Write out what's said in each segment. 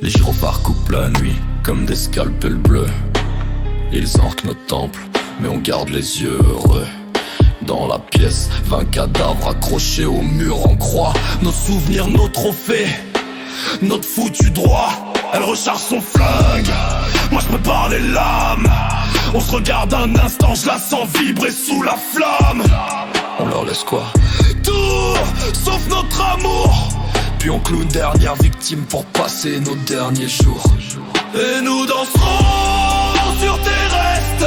Les gyrophares coupent la nuit comme des scalpels bleus. Ils enquent nos temples, mais on garde les yeux heureux. Dans la pièce, 20 cadavres accrochés au mur en croix. Nos souvenirs, nos trophées, notre foutu droit. Elle recharge son flingue, moi je prépare les lames. On se regarde un instant, je la sens vibrer sous la flamme. On leur laisse quoi? Tout, sauf notre amour. Puis on cloue une dernière victime pour passer nos derniers jours. Et nous danserons sur tes restes,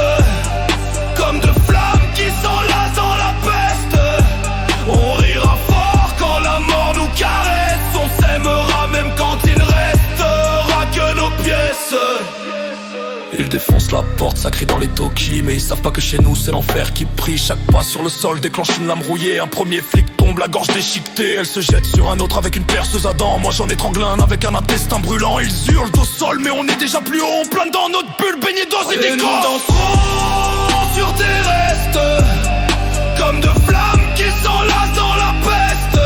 comme de flammes qui s'enlacent dans la peste. On rira fort quand la mort nous caresse. On s'aimera même quand il ne restera que nos pièces. Ils défoncent la porte, ça crie dans les talkies. Mais ils savent pas que chez nous c'est l'enfer qui prie. Chaque pas sur le sol déclenche une lame rouillée. Un premier flic tombe, la gorge déchiquetée. Elle se jette sur un autre avec une perceuse à dents. Moi j'en étrangle un avec un intestin brûlant. Ils hurlent au sol mais on est déjà plus haut. On plane dans notre bulle baignée d'os et d'écran. Et nous danserons sur tes restes, comme de flammes qui s'enlacent dans la peste.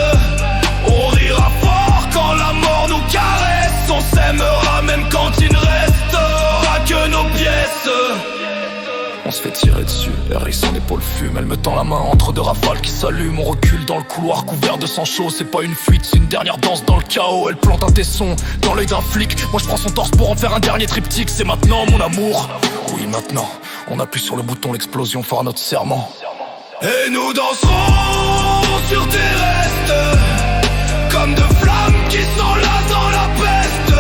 On rira fort quand la mort nous caresse. On s'aimera même quand il ne restera que nos pièces. On se fait tirer dessus, Harry son épaule fume. Elle me tend la main entre deux rafales qui s'allument. On recule dans le couloir couvert de sang chaud. C'est pas une fuite, c'est une dernière danse dans le chaos. Elle plante un tesson dans l'œil d'un flic. Moi je prends son torse pour en faire un dernier triptyque. C'est maintenant mon amour, oui maintenant. On appuie sur le bouton, l'explosion fera notre serment. Et nous danserons sur tes restes, comme de flammes qui s'enlacent dans la peste.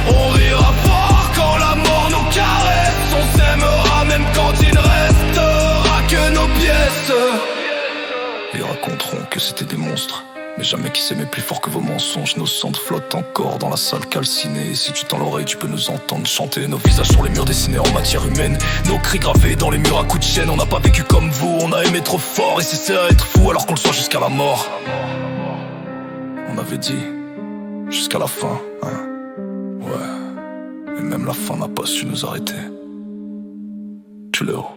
On rira fort quand la mort nous caresse. On s'aimera même quand il ne restera que nos pièces. Ils raconteront que c'était des monstres, mais jamais qui s'aimaient plus fort que vos mensonges. Nos cendres flottent encore dans la salle calcinée. Et si tu tends l'oreille, tu peux nous entendre chanter. Nos visages sur les murs dessinés en matière humaine, nos cris gravés dans les murs à coups de chaîne. On n'a pas vécu comme vous, on a aimé trop fort. Et cessé à être fou alors qu'on le soit jusqu'à la mort. On avait dit jusqu'à la fin, hein. Ouais, et même la fin n'a pas su nous arrêter. Tu le haut.